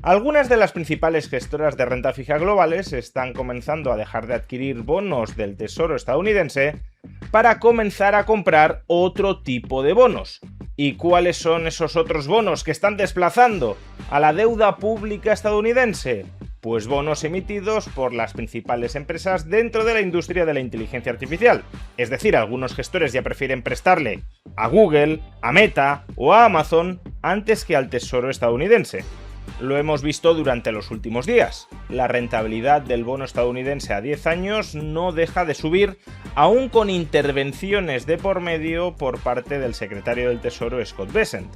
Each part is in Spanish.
Algunas de las principales gestoras de renta fija globales están comenzando a dejar de adquirir bonos del Tesoro estadounidense para comenzar a comprar otro tipo de bonos. ¿Y cuáles son esos otros bonos que están desplazando a la deuda pública estadounidense? Pues bonos emitidos por las principales empresas dentro de la industria de la inteligencia artificial. Es decir, algunos gestores ya prefieren prestarle a Google, a Meta o a Amazon antes que al Tesoro estadounidense. Lo hemos visto durante los últimos días. La rentabilidad del bono estadounidense a 10 años no deja de subir, aún con intervenciones de por medio por parte del secretario del Tesoro Scott Bessent.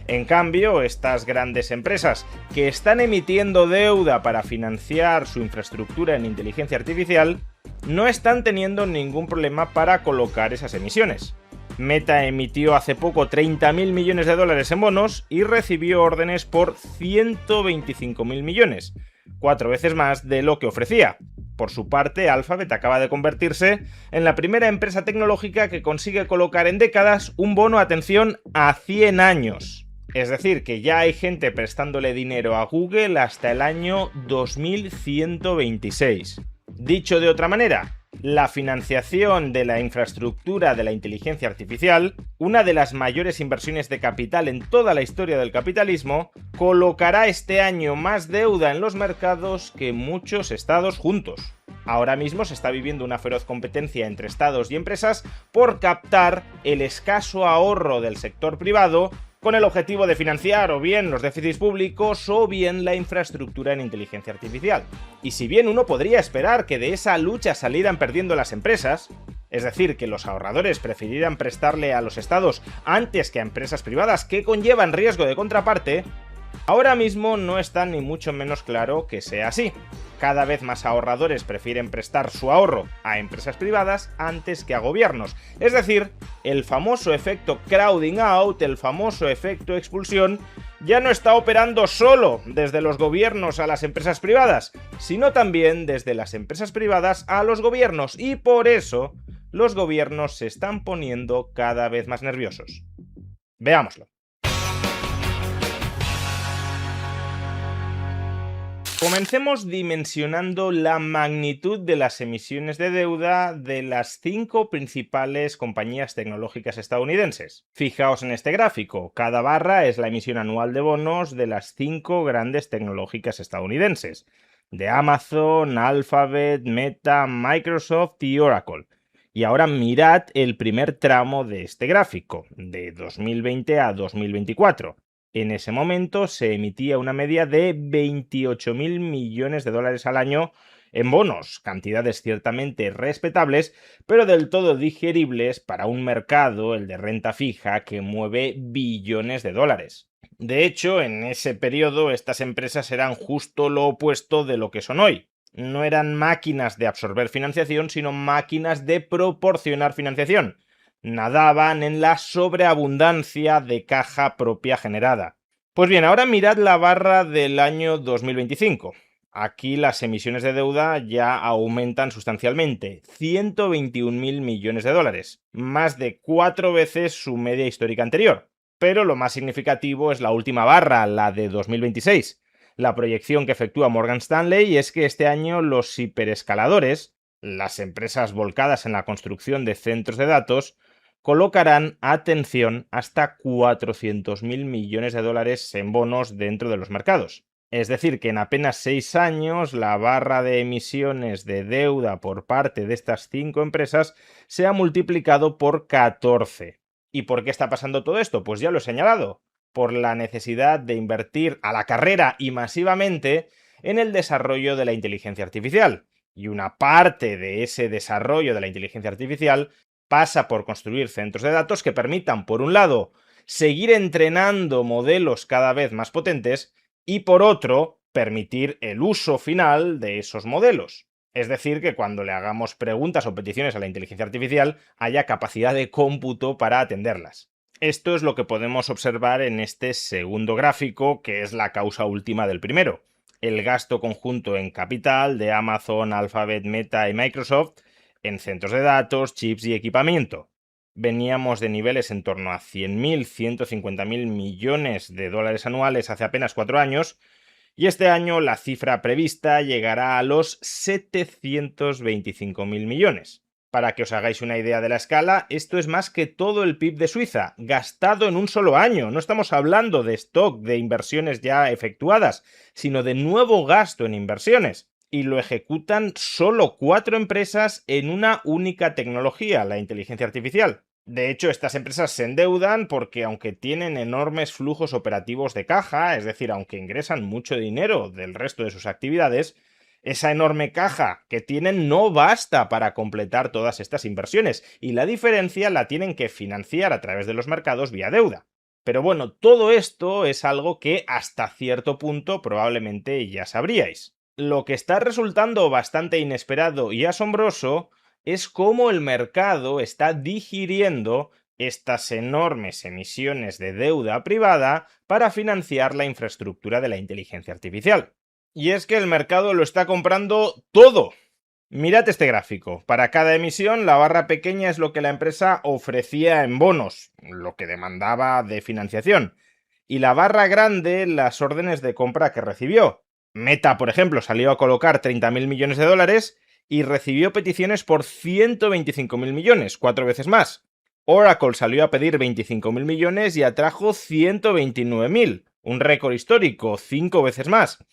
En cambio, estas grandes empresas que están emitiendo deuda para financiar su infraestructura en inteligencia artificial no están teniendo ningún problema para colocar esas emisiones. Meta emitió hace poco 30.000 millones de dólares en bonos y recibió órdenes por 125.000 millones, 4 veces más de lo que ofrecía. Por su parte, Alphabet acaba de convertirse en la primera empresa tecnológica que consigue colocar en décadas un bono, atención, a 100 años. Es decir, que ya hay gente prestándole dinero a Google hasta el año 2126. Dicho de otra manera, la financiación de la infraestructura de la inteligencia artificial, una de las mayores inversiones de capital en toda la historia del capitalismo, colocará este año más deuda en los mercados que muchos estados juntos. Ahora mismo se está viviendo una feroz competencia entre estados y empresas por captar el escaso ahorro del sector privado con el objetivo de financiar o bien los déficits públicos o bien la infraestructura en inteligencia artificial. Y si bien uno podría esperar que de esa lucha salieran perdiendo las empresas, es decir, que los ahorradores prefirieran prestarle a los estados antes que a empresas privadas que conllevan riesgo de contraparte, ahora mismo no está ni mucho menos claro que sea así. Cada vez más ahorradores prefieren prestar su ahorro a empresas privadas antes que a gobiernos. Es decir, el famoso efecto crowding out, el famoso efecto expulsión, ya no está operando solo desde los gobiernos a las empresas privadas, sino también desde las empresas privadas a los gobiernos, y por eso los gobiernos se están poniendo cada vez más nerviosos. Veámoslo. Comencemos dimensionando la magnitud de las emisiones de deuda de las 5 principales compañías tecnológicas estadounidenses. Fijaos en este gráfico, cada barra es la emisión anual de bonos de las 5 grandes tecnológicas estadounidenses, de Amazon, Alphabet, Meta, Microsoft y Oracle. Y ahora mirad el primer tramo de este gráfico, de 2020 a 2024. En ese momento se emitía una media de 28.000 millones de dólares al año en bonos, cantidades ciertamente respetables, pero del todo digeribles para un mercado, el de renta fija, que mueve billones de dólares. De hecho, en ese periodo estas empresas eran justo lo opuesto de lo que son hoy. No eran máquinas de absorber financiación, sino máquinas de proporcionar financiación. Nadaban en la sobreabundancia de caja propia generada. Pues bien, ahora mirad la barra del año 2025. Aquí las emisiones de deuda ya aumentan sustancialmente, 121.000 millones de dólares, más de 4 veces su media histórica anterior. Pero lo más significativo es la última barra, la de 2026. La proyección que efectúa Morgan Stanley es que este año los hiperescaladores, las empresas volcadas en la construcción de centros de datos, colocarán, atención, hasta 400.000 millones de dólares en bonos dentro de los mercados. Es decir, que en apenas 6 años la barra de emisiones de deuda por parte de estas 5 empresas se ha multiplicado por 14. ¿Y por qué está pasando todo esto? Pues ya lo he señalado, por la necesidad de invertir a la carrera y masivamente en el desarrollo de la inteligencia artificial. Y una parte de ese desarrollo de la inteligencia artificial pasa por construir centros de datos que permitan, por un lado, seguir entrenando modelos cada vez más potentes y, por otro, permitir el uso final de esos modelos. Es decir, que cuando le hagamos preguntas o peticiones a la inteligencia artificial haya capacidad de cómputo para atenderlas. Esto es lo que podemos observar en este segundo gráfico, que es la causa última del primero. El gasto conjunto en capital de Amazon, Alphabet, Meta y Microsoft en centros de datos, chips y equipamiento. Veníamos de niveles en torno a 100.000, 150.000 millones de dólares anuales hace apenas 4 años Y este año la cifra prevista llegará a los 725.000 millones. Para que os hagáis una idea de la escala, esto es más que todo el PIB de Suiza, gastado en un solo año. No estamos hablando de stock, de inversiones ya efectuadas, sino de nuevo gasto en inversiones. Y lo ejecutan solo 4 empresas en una única tecnología, la inteligencia artificial. De hecho, estas empresas se endeudan porque aunque tienen enormes flujos operativos de caja, es decir, aunque ingresan mucho dinero del resto de sus actividades, esa enorme caja que tienen no basta para completar todas estas inversiones y la diferencia la tienen que financiar a través de los mercados vía deuda. Pero bueno, todo esto es algo que hasta cierto punto probablemente ya sabríais. Lo que está resultando bastante inesperado y asombroso es cómo el mercado está digiriendo estas enormes emisiones de deuda privada para financiar la infraestructura de la inteligencia artificial. Y es que el mercado lo está comprando todo. Mirad este gráfico. Para cada emisión, la barra pequeña es lo que la empresa ofrecía en bonos, lo que demandaba de financiación. Y la barra grande, las órdenes de compra que recibió. Meta, por ejemplo, salió a colocar 30.000 millones de dólares y recibió peticiones por 125.000 millones, 4 veces más. Oracle salió a pedir 25.000 millones y atrajo 129.000, un récord histórico, 5 veces más.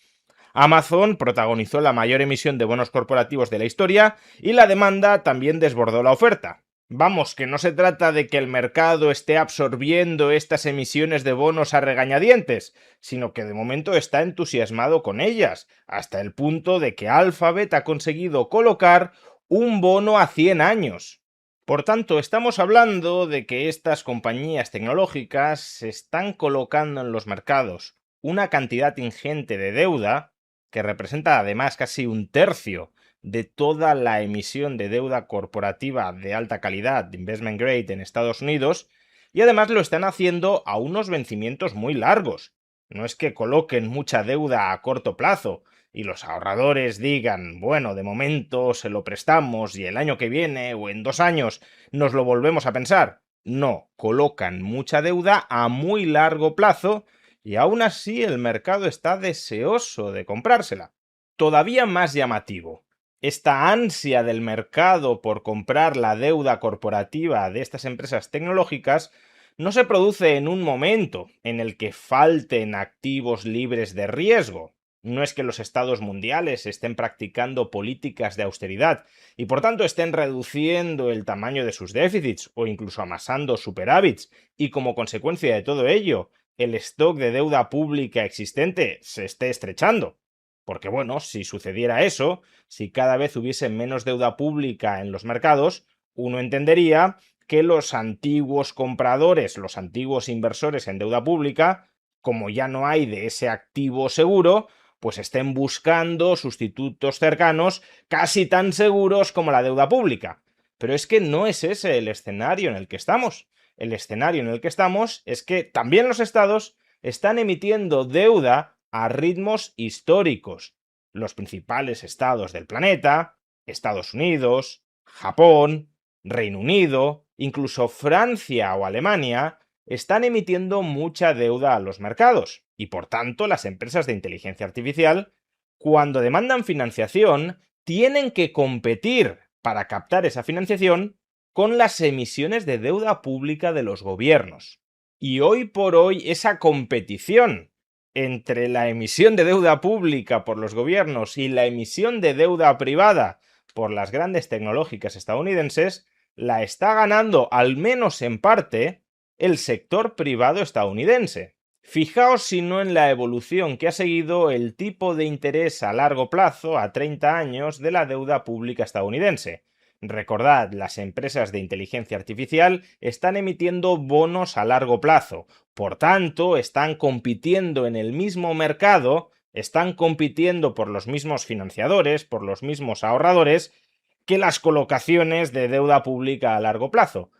Amazon protagonizó la mayor emisión de bonos corporativos de la historia y la demanda también desbordó la oferta. Vamos, que no se trata de que el mercado esté absorbiendo estas emisiones de bonos a regañadientes, sino que de momento está entusiasmado con ellas, hasta el punto de que Alphabet ha conseguido colocar un bono a 100 años. Por tanto, estamos hablando de que estas compañías tecnológicas se están colocando en los mercados una cantidad ingente de deuda, que representa además casi un tercio de toda la emisión de deuda corporativa de alta calidad, de investment grade en Estados Unidos, y además lo están haciendo a unos vencimientos muy largos. No es que coloquen mucha deuda a corto plazo y los ahorradores digan, bueno, de momento se lo prestamos y el año que viene o en 2 años nos lo volvemos a pensar. No, colocan mucha deuda a muy largo plazo y aún así el mercado está deseoso de comprársela. Todavía más llamativo, esta ansia del mercado por comprar la deuda corporativa de estas empresas tecnológicas no se produce en un momento en el que falten activos libres de riesgo. No es que los estados mundiales estén practicando políticas de austeridad y por tanto estén reduciendo el tamaño de sus déficits o incluso amasando superávits y como consecuencia de todo ello el stock de deuda pública existente se esté estrechando. Porque bueno, si sucediera eso, si cada vez hubiese menos deuda pública en los mercados, uno entendería que los antiguos compradores, los antiguos inversores en deuda pública, como ya no hay de ese activo seguro, pues estén buscando sustitutos cercanos casi tan seguros como la deuda pública. Pero es que no es ese el escenario en el que estamos. El escenario en el que estamos es que también los estados están emitiendo deuda a ritmos históricos. Los principales estados del planeta, Estados Unidos, Japón, Reino Unido, incluso Francia o Alemania, están emitiendo mucha deuda a los mercados y por tanto las empresas de inteligencia artificial, cuando demandan financiación, tienen que competir para captar esa financiación con las emisiones de deuda pública de los gobiernos. Y hoy por hoy esa competición entre la emisión de deuda pública por los gobiernos y la emisión de deuda privada por las grandes tecnológicas estadounidenses la está ganando, al menos en parte, el sector privado estadounidense. Fijaos si no en la evolución que ha seguido el tipo de interés a largo plazo, a 30 años, de la deuda pública estadounidense. Recordad, las empresas de inteligencia artificial están emitiendo bonos a largo plazo, por tanto, están compitiendo en el mismo mercado, están compitiendo por los mismos financiadores, por los mismos ahorradores, que las colocaciones de deuda pública a largo plazo.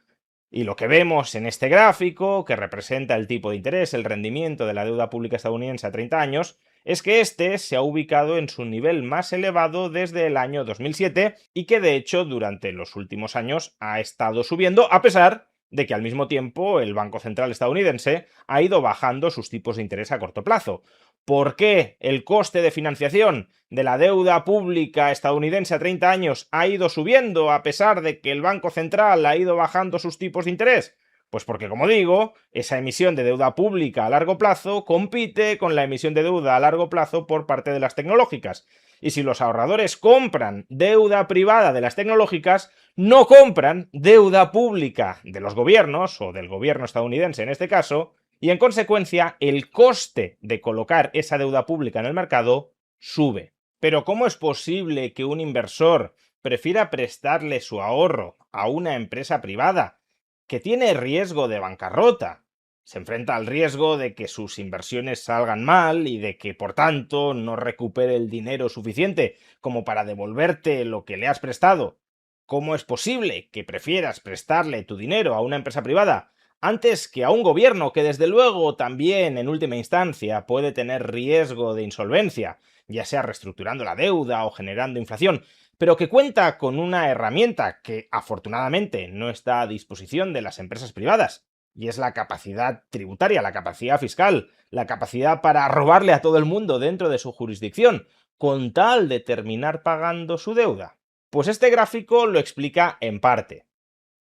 Y lo que vemos en este gráfico, que representa el tipo de interés, el rendimiento de la deuda pública estadounidense a 30 años, es que este se ha ubicado en su nivel más elevado desde el año 2007 y que de hecho durante los últimos años ha estado subiendo a pesar de que al mismo tiempo el Banco Central estadounidense ha ido bajando sus tipos de interés a corto plazo. ¿Por qué el coste de financiación de la deuda pública estadounidense a 30 años ha ido subiendo a pesar de que el Banco Central ha ido bajando sus tipos de interés? Pues porque, como digo, esa emisión de deuda pública a largo plazo compite con la emisión de deuda a largo plazo por parte de las tecnológicas. Y si los ahorradores compran deuda privada de las tecnológicas, no compran deuda pública de los gobiernos, o del gobierno estadounidense en este caso, y en consecuencia el coste de colocar esa deuda pública en el mercado sube. Pero ¿cómo es posible que un inversor prefiera prestarle su ahorro a una empresa privada que tiene riesgo de bancarrota? Se enfrenta al riesgo de que sus inversiones salgan mal y de que, por tanto, no recupere el dinero suficiente como para devolverte lo que le has prestado. ¿Cómo es posible que prefieras prestarle tu dinero a una empresa privada antes que a un gobierno que, desde luego, también en última instancia puede tener riesgo de insolvencia, ya sea reestructurando la deuda o generando inflación, pero que cuenta con una herramienta que afortunadamente no está a disposición de las empresas privadas, y es la capacidad tributaria, la capacidad fiscal, la capacidad para robarle a todo el mundo dentro de su jurisdicción, con tal de terminar pagando su deuda? Pues este gráfico lo explica en parte.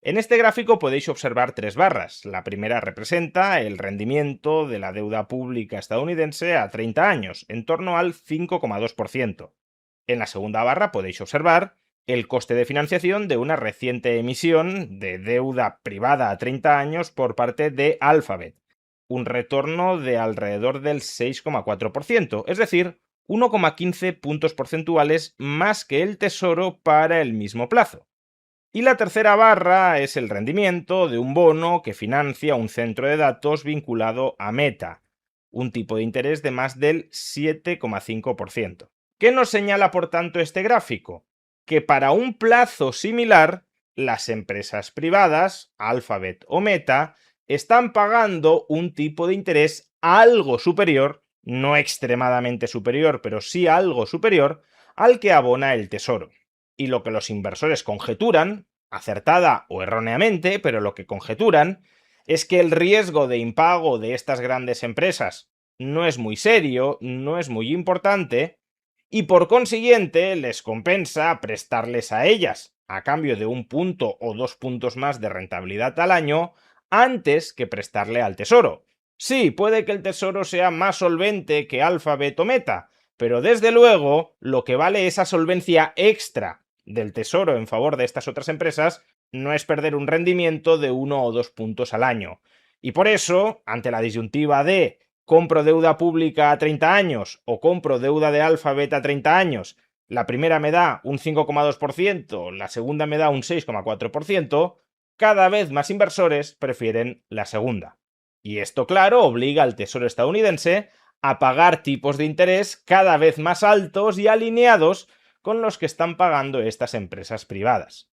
En este gráfico podéis observar tres barras. La primera representa el rendimiento de la deuda pública estadounidense a 30 años, en torno al 5,2%. En la segunda barra podéis observar el coste de financiación de una reciente emisión de deuda privada a 30 años por parte de Alphabet, un retorno de alrededor del 6,4%, es decir, 1,15 puntos porcentuales más que el Tesoro para el mismo plazo. Y la tercera barra es el rendimiento de un bono que financia un centro de datos vinculado a Meta, un tipo de interés de más del 7,5%. ¿Qué nos señala, por tanto, este gráfico? Que para un plazo similar, las empresas privadas, Alphabet o Meta, están pagando un tipo de interés algo superior, no extremadamente superior, pero sí algo superior, al que abona el Tesoro. Y lo que los inversores conjeturan, acertada o erróneamente, pero lo que conjeturan, es que el riesgo de impago de estas grandes empresas no es muy serio, no es muy importante, y por consiguiente les compensa prestarles a ellas, a cambio de 1 punto o 2 puntos más de rentabilidad al año, antes que prestarle al Tesoro. Sí, puede que el Tesoro sea más solvente que Alphabet o Meta, pero desde luego lo que vale esa solvencia extra del Tesoro en favor de estas otras empresas no es perder un rendimiento de 1 o 2 puntos al año. Y por eso, ante la disyuntiva de compro deuda pública a 30 años o compro deuda de Alphabet a 30 años, la primera me da un 5,2%, la segunda me da un 6,4%, cada vez más inversores prefieren la segunda. Y esto, claro, obliga al Tesoro estadounidense a pagar tipos de interés cada vez más altos y alineados con los que están pagando estas empresas privadas.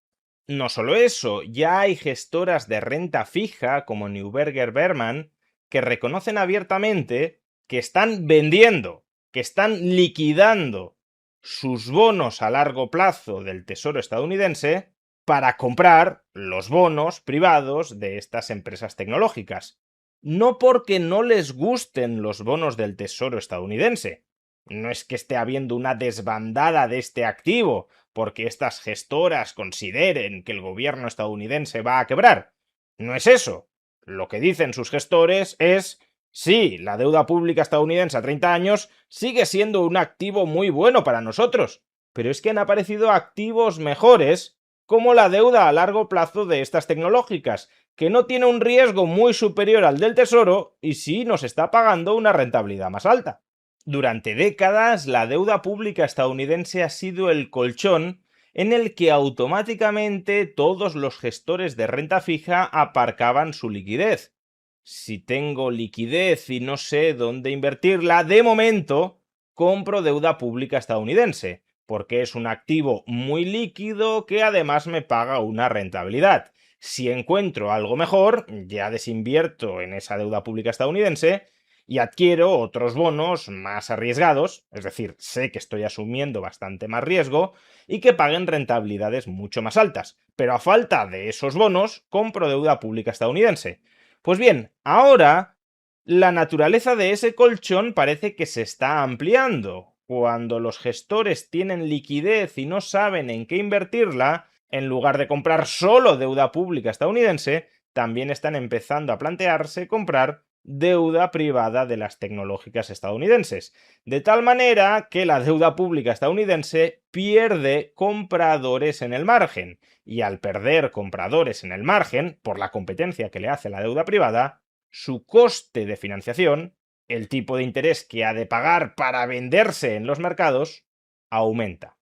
No solo eso, ya hay gestoras de renta fija como Neuberger Berman que reconocen abiertamente que están vendiendo, que están liquidando sus bonos a largo plazo del Tesoro estadounidense para comprar los bonos privados de estas empresas tecnológicas. No porque no les gusten los bonos del Tesoro estadounidense. No es que esté habiendo una desbandada de este activo porque estas gestoras consideren que el gobierno estadounidense va a quebrar. No es eso. Lo que dicen sus gestores es: sí, la deuda pública estadounidense a 30 años sigue siendo un activo muy bueno para nosotros, pero es que han aparecido activos mejores, como la deuda a largo plazo de estas tecnológicas, que no tiene un riesgo muy superior al del Tesoro y sí nos está pagando una rentabilidad más alta. Durante décadas, la deuda pública estadounidense ha sido el colchón en el que automáticamente todos los gestores de renta fija aparcaban su liquidez. Si tengo liquidez y no sé dónde invertirla, de momento compro deuda pública estadounidense, porque es un activo muy líquido que además me paga una rentabilidad. Si encuentro algo mejor, ya desinvierto en esa deuda pública estadounidense y adquiero otros bonos más arriesgados, es decir, sé que estoy asumiendo bastante más riesgo y que paguen rentabilidades mucho más altas. Pero a falta de esos bonos, compro deuda pública estadounidense. Pues bien, ahora La naturaleza de ese colchón parece que se está ampliando. Cuando los gestores tienen liquidez y no saben en qué invertirla, en lugar de comprar solo deuda pública estadounidense, también están empezando a plantearse comprar deuda privada de las tecnológicas estadounidenses. De tal manera que la deuda pública estadounidense pierde compradores en el margen. Y al perder compradores en el margen, por la competencia que le hace la deuda privada, su coste de financiación, el tipo de interés que ha de pagar para venderse en los mercados, aumenta.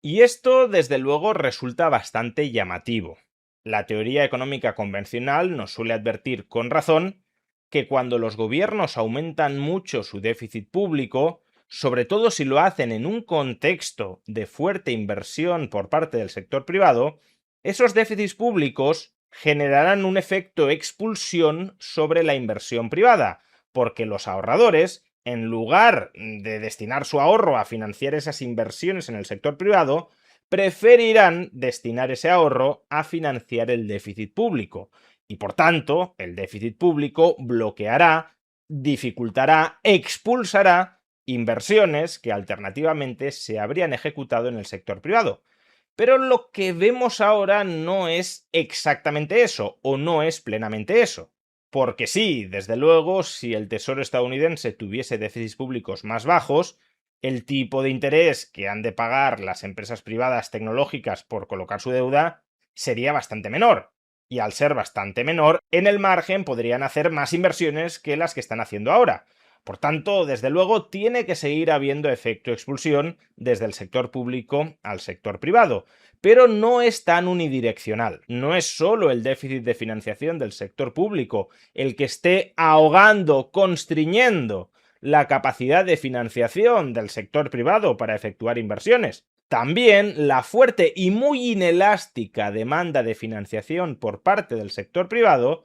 Y esto, desde luego, resulta bastante llamativo. La teoría económica convencional nos suele advertir con razón que cuando los gobiernos aumentan mucho su déficit público, sobre todo si lo hacen en un contexto de fuerte inversión por parte del sector privado, esos déficits públicos generarán un efecto expulsión sobre la inversión privada, porque los ahorradores, en lugar de destinar su ahorro a financiar esas inversiones en el sector privado, preferirán destinar ese ahorro a financiar el déficit público. Y por tanto, el déficit público bloqueará, dificultará, expulsará inversiones que alternativamente se habrían ejecutado en el sector privado. Pero lo que vemos ahora no es exactamente eso, o no es plenamente eso. Porque sí, desde luego, si el Tesoro estadounidense tuviese déficits públicos más bajos, el tipo de interés que han de pagar las empresas privadas tecnológicas por colocar su deuda sería bastante menor. Y al ser bastante menor, en el margen podrían hacer más inversiones que las que están haciendo ahora. Por tanto, desde luego, tiene que seguir habiendo efecto expulsión desde el sector público al sector privado, pero no es tan unidireccional. No es solo el déficit de financiación del sector público el que esté ahogando, constriñendo la capacidad de financiación del sector privado para efectuar inversiones. También la fuerte y muy inelástica demanda de financiación por parte del sector privado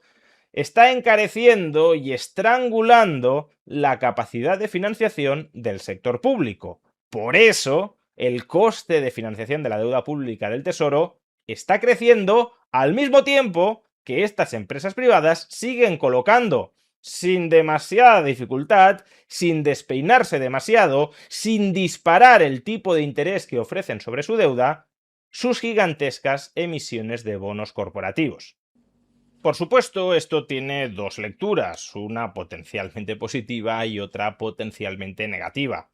está encareciendo y estrangulando la capacidad de financiación del sector público. Por eso, el coste de financiación de la deuda pública del Tesoro está creciendo al mismo tiempo que estas empresas privadas siguen colocando sin demasiada dificultad, sin despeinarse demasiado, sin disparar el tipo de interés que ofrecen sobre su deuda, sus gigantescas emisiones de bonos corporativos. Por supuesto, esto tiene dos lecturas, una potencialmente positiva y otra potencialmente negativa.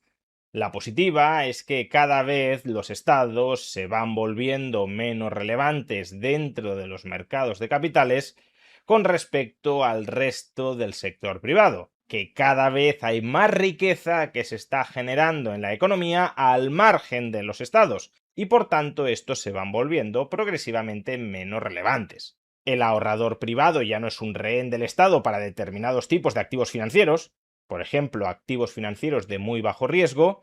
La positiva es que cada vez los estados se van volviendo menos relevantes dentro de los mercados de capitales con respecto al resto del sector privado, que cada vez hay más riqueza que se está generando en la economía al margen de los estados, y por tanto estos se van volviendo progresivamente menos relevantes. El ahorrador privado ya no es un rehén del Estado para determinados tipos de activos financieros, por ejemplo, activos financieros de muy bajo riesgo,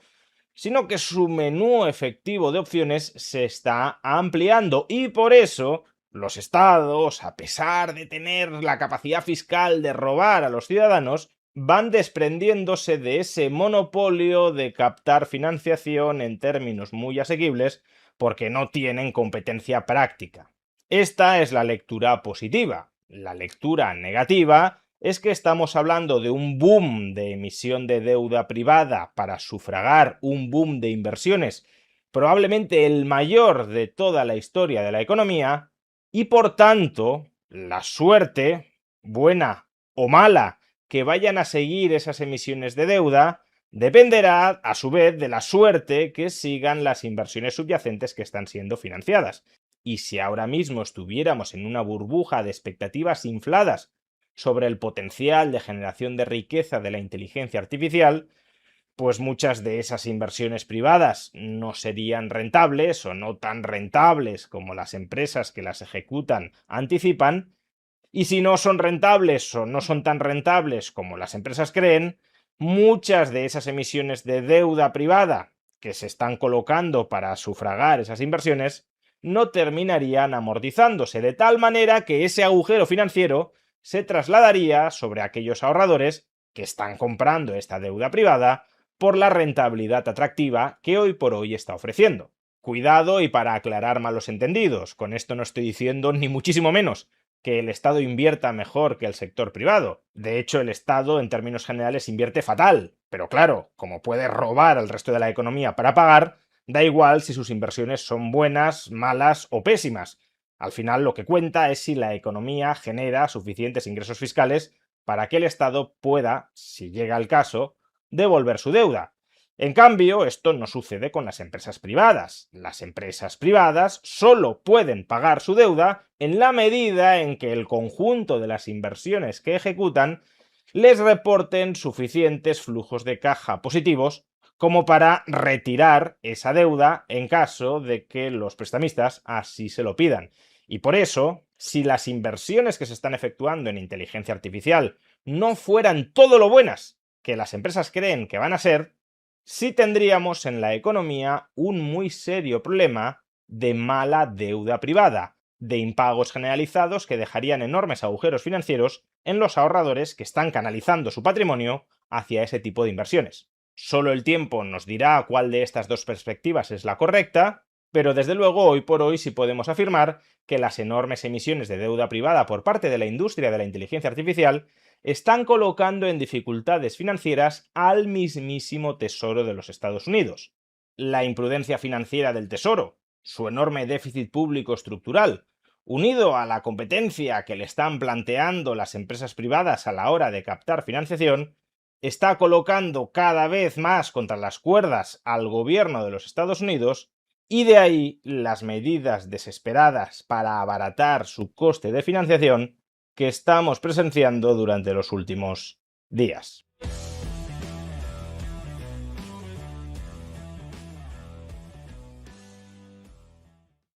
sino que su menú efectivo de opciones se está ampliando y por eso los estados, a pesar de tener la capacidad fiscal de robar a los ciudadanos, van desprendiéndose de ese monopolio de captar financiación en términos muy asequibles porque no tienen competencia práctica. Esta es la lectura positiva. La lectura negativa es que estamos hablando de un boom de emisión de deuda privada para sufragar un boom de inversiones, probablemente el mayor de toda la historia de la economía, y por tanto, la suerte, buena o mala, que vayan a seguir esas emisiones de deuda, dependerá, a su vez, de la suerte que sigan las inversiones subyacentes que están siendo financiadas. Y si ahora mismo estuviéramos en una burbuja de expectativas infladas sobre el potencial de generación de riqueza de la inteligencia artificial, pues muchas de esas inversiones privadas no serían rentables o no tan rentables como las empresas que las ejecutan anticipan, y si no son rentables o no son tan rentables como las empresas creen, muchas de esas emisiones de deuda privada que se están colocando para sufragar esas inversiones no terminarían amortizándose, de tal manera que ese agujero financiero se trasladaría sobre aquellos ahorradores que están comprando esta deuda privada por la rentabilidad atractiva que hoy por hoy está ofreciendo. Cuidado, y para aclarar malos entendidos, con esto no estoy diciendo ni muchísimo menos que el Estado invierta mejor que el sector privado. De hecho, el Estado, en términos generales, invierte fatal. Pero claro, como puede robar al resto de la economía para pagar, da igual si sus inversiones son buenas, malas o pésimas. Al final, lo que cuenta es si la economía genera suficientes ingresos fiscales para que el Estado pueda, si llega el caso, devolver su deuda. En cambio, esto no sucede con las empresas privadas. Las empresas privadas solo pueden pagar su deuda en la medida en que el conjunto de las inversiones que ejecutan les reporten suficientes flujos de caja positivos como para retirar esa deuda en caso de que los prestamistas así se lo pidan. Y por eso, si las inversiones que se están efectuando en inteligencia artificial no fueran todo lo buenas que las empresas creen que van a ser, sí tendríamos en la economía un muy serio problema de mala deuda privada, de impagos generalizados que dejarían enormes agujeros financieros en los ahorradores que están canalizando su patrimonio hacia ese tipo de inversiones. Solo el tiempo nos dirá cuál de estas dos perspectivas es la correcta, pero desde luego hoy por hoy sí podemos afirmar que las enormes emisiones de deuda privada por parte de la industria de la inteligencia artificial están colocando en dificultades financieras al mismísimo Tesoro de los Estados Unidos. La imprudencia financiera del Tesoro, su enorme déficit público estructural, unido a la competencia que le están planteando las empresas privadas a la hora de captar financiación, está colocando cada vez más contra las cuerdas al gobierno de los Estados Unidos, y de ahí las medidas desesperadas para abaratar su coste de financiación que estamos presenciando durante los últimos días.